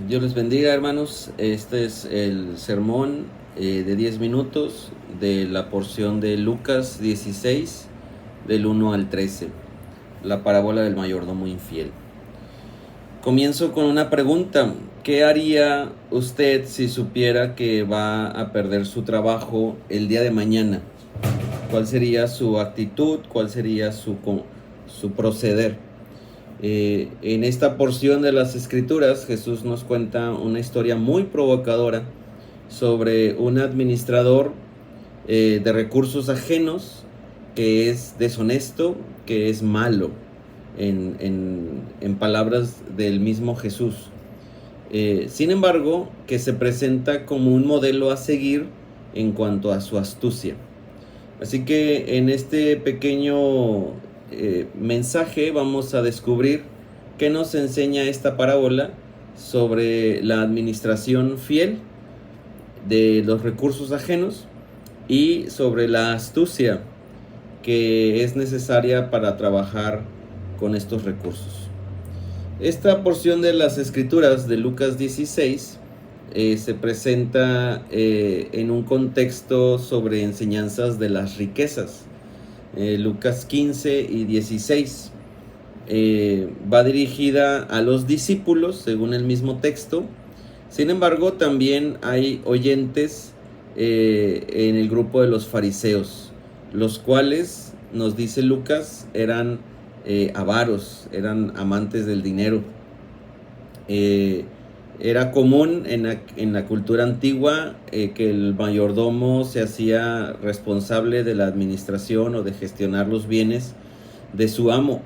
Dios les bendiga, hermanos. Este es el sermón de 10 minutos de la porción de Lucas 16, del 1 al 13, la parábola del mayordomo infiel. Comienzo con una pregunta. ¿Qué haría usted si supiera que va a perder su trabajo el día de mañana? ¿Cuál sería su actitud? ¿Cuál sería su proceder? En esta porción de las Escrituras, Jesús nos cuenta una historia muy provocadora sobre un administrador de recursos ajenos que es deshonesto, que es malo, en palabras del mismo Jesús. Sin embargo, que se presenta como un modelo a seguir en cuanto a su astucia. Así que en este pequeño mensaje vamos a descubrir qué nos enseña esta parábola sobre la administración fiel de los recursos ajenos y sobre la astucia que es necesaria para trabajar con estos recursos. Esta porción de las Escrituras de Lucas 16 se presenta en un contexto sobre enseñanzas de las riquezas. Lucas 15 y 16 va dirigida a los discípulos según el mismo texto. Sin embargo, también hay oyentes en el grupo de los fariseos, los cuales, nos dice Lucas, eran avaros, eran amantes del dinero. Era común en la cultura antigua que el mayordomo se hacía responsable de la administración o de gestionar los bienes de su amo.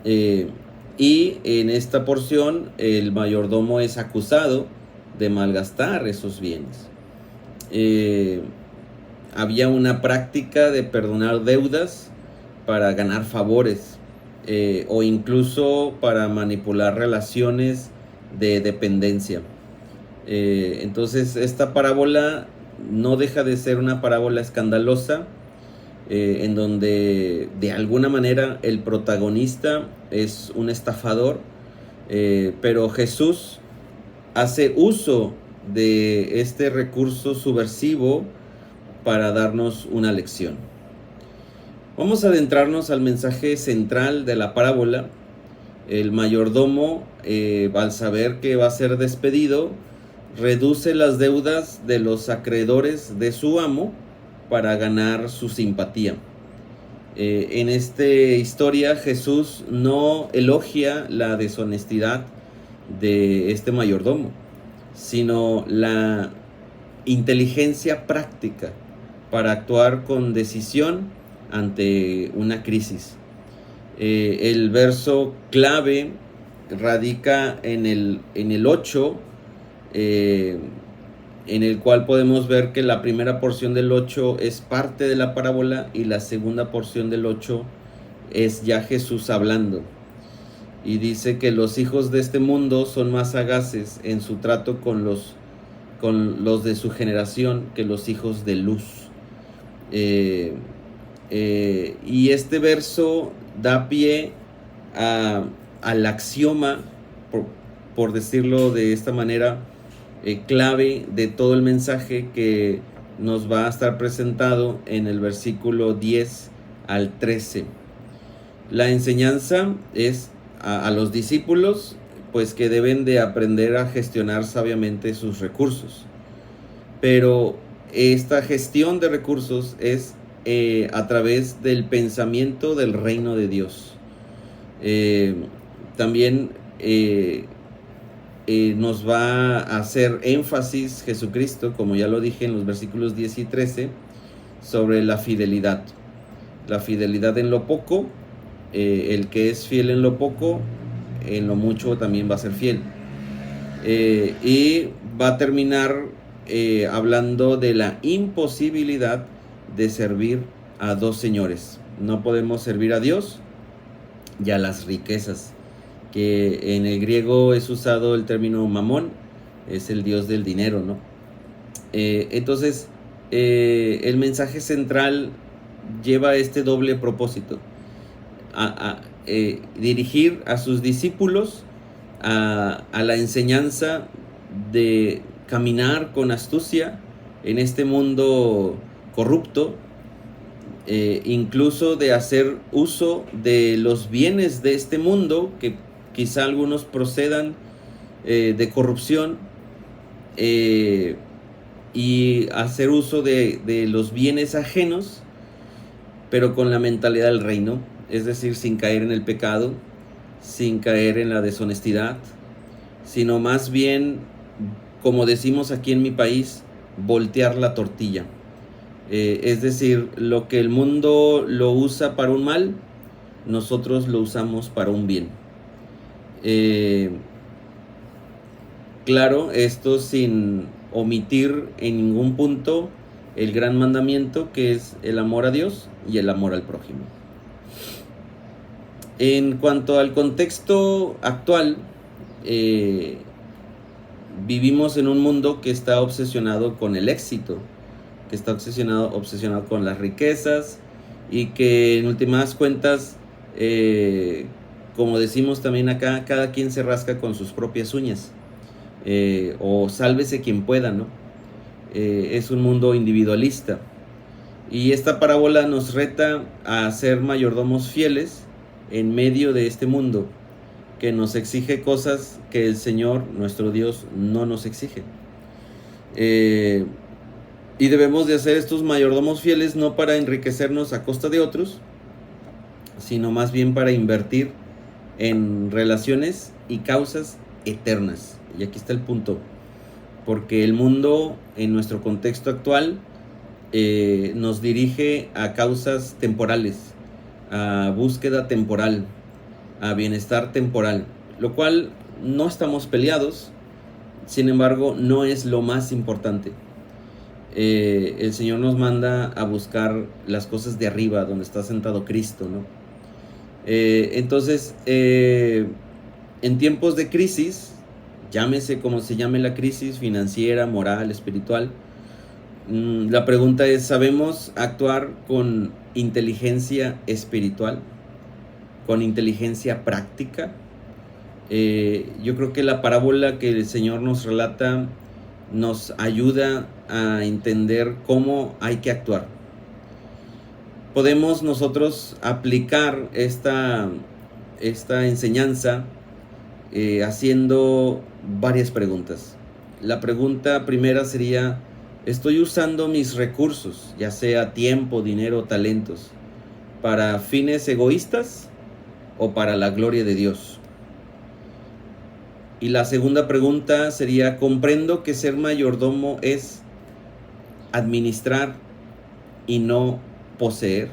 Y en esta porción el mayordomo es acusado de malgastar esos bienes. Había una práctica de perdonar deudas para ganar favores o incluso para manipular relaciones de dependencia. Entonces esta parábola no deja de ser una parábola escandalosa en donde de alguna manera el protagonista es un estafador, pero Jesús hace uso de este recurso subversivo para darnos una lección. Vamos a adentrarnos al mensaje central de la parábola. El mayordomo, al saber que va a ser despedido, reduce las deudas de los acreedores de su amo para ganar su simpatía. En esta historia Jesús no elogia la deshonestidad de este mayordomo, sino la inteligencia práctica para actuar con decisión ante una crisis. El verso clave radica en el 8, en el cual podemos ver que la primera porción del 8 es parte de la parábola y la segunda porción del 8 es ya Jesús hablando. Y dice que los hijos de este mundo son más sagaces en su trato con los de su generación que los hijos de luz. Y este verso da pie al axioma, por decirlo de esta manera, clave de todo el mensaje que nos va a estar presentado en el versículo 10 al 13. La enseñanza es a los discípulos, pues que deben de aprender a gestionar sabiamente sus recursos. Pero esta gestión de recursos es a través del pensamiento del reino de Dios. También nos va a hacer énfasis Jesucristo, como ya lo dije en los versículos 10 y 13, sobre la fidelidad. La fidelidad en lo poco, el que es fiel en lo poco, en lo mucho también va a ser fiel. Y va a terminar hablando de la imposibilidad de servir a dos señores. No podemos servir a Dios y a las riquezas, que en el griego es usado el término mamón, es el dios del dinero, ¿no? Entonces, el mensaje central lleva este doble propósito: dirigir a sus discípulos a la enseñanza de caminar con astucia en este mundo corrupto, incluso de hacer uso de los bienes de este mundo, que quizá algunos procedan de corrupción, y hacer uso de los bienes ajenos, pero con la mentalidad del reino, es decir, sin caer en el pecado, sin caer en la deshonestidad, sino más bien, como decimos aquí en mi país, voltear la tortilla. Es decir, lo que el mundo lo usa para un mal, nosotros lo usamos para un bien. Claro, esto sin omitir en ningún punto el gran mandamiento, que es el amor a Dios y el amor al prójimo. En cuanto al contexto actual, vivimos en un mundo que está obsesionado con el éxito, que está obsesionado con las riquezas, y que en últimas cuentas, como decimos también acá, cada quien se rasca con sus propias uñas, o sálvese quien pueda, ¿no? Es un mundo individualista, y esta parábola nos reta a ser mayordomos fieles en medio de este mundo que nos exige cosas que el Señor, nuestro Dios, no nos exige. Y debemos de hacer estos mayordomos fieles no para enriquecernos a costa de otros, sino más bien para invertir en relaciones y causas eternas. Y aquí está el punto, porque el mundo en nuestro contexto actual nos dirige a causas temporales, a búsqueda temporal, a bienestar temporal, lo cual no estamos peleados. Sin embargo, no es lo más importante. El Señor nos manda a buscar las cosas de arriba, donde está sentado Cristo, ¿no? Entonces, en tiempos de crisis, llámese como se llame la crisis financiera, moral, espiritual, la pregunta es, ¿sabemos actuar con inteligencia espiritual? ¿Con inteligencia práctica? Yo creo que la parábola que el Señor nos relata nos ayuda a entender cómo hay que actuar. Podemos nosotros aplicar esta enseñanza haciendo varias preguntas. La pregunta primera sería, ¿estoy usando mis recursos, ya sea tiempo, dinero, talentos, para fines egoístas o para la gloria de Dios? Y la segunda pregunta sería, ¿comprendo que ser mayordomo es administrar y no poseer?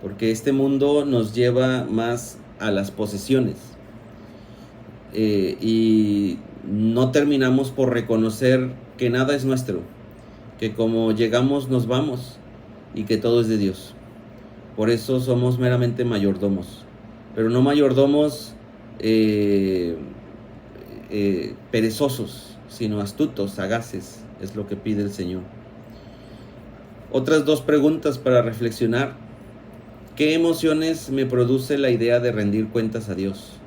Porque este mundo nos lleva más a las posesiones, y no terminamos por reconocer que nada es nuestro, que como llegamos nos vamos y que todo es de Dios. Por eso somos meramente mayordomos, pero no mayordomos perezosos, sino astutos, sagaces, es lo que pide el Señor. Otras dos preguntas para reflexionar. ¿Qué emociones me produce la idea de rendir cuentas a Dios?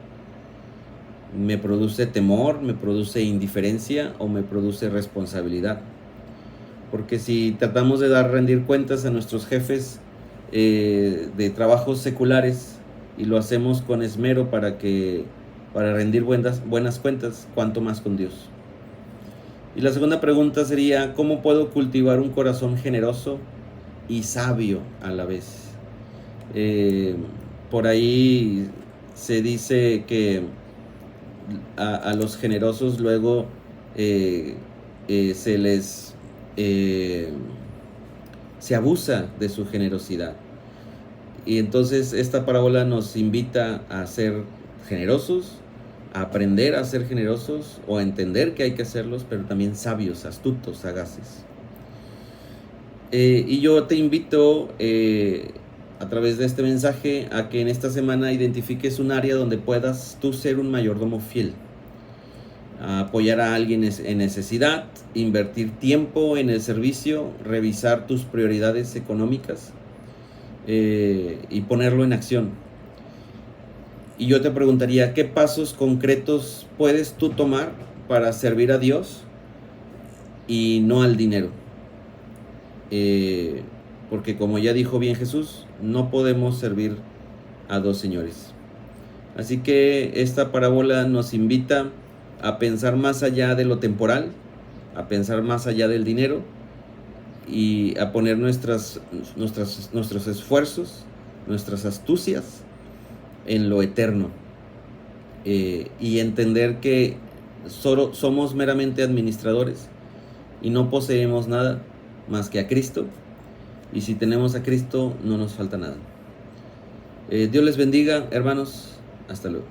¿Me produce temor, me produce indiferencia o me produce responsabilidad? Porque si tratamos de rendir cuentas a nuestros jefes de trabajos seculares y lo hacemos con esmero para rendir buenas cuentas, ¿cuánto más con Dios? Y la segunda pregunta sería, ¿cómo puedo cultivar un corazón generoso y sabio a la vez? Por ahí se dice que a los generosos luego se abusa de su generosidad. Y entonces esta parábola nos invita a ser generosos, a aprender a ser generosos o a entender que hay que hacerlos, pero también sabios, astutos, sagaces. Y yo te invito a través de este mensaje a que en esta semana identifiques un área donde puedas tú ser un mayordomo fiel, a apoyar a alguien en necesidad, invertir tiempo en el servicio, revisar tus prioridades económicas y ponerlo en acción. Y yo te preguntaría, ¿qué pasos concretos puedes tú tomar para servir a Dios y no al dinero? Porque como ya dijo bien Jesús, no podemos servir a dos señores. Así que esta parábola nos invita a pensar más allá de lo temporal, a pensar más allá del dinero y a poner nuestros esfuerzos, nuestras astucias en lo eterno, y entender que solo somos meramente administradores y no poseemos nada más que a Cristo, y si tenemos a Cristo no nos falta nada. Dios les bendiga, hermanos. Hasta luego.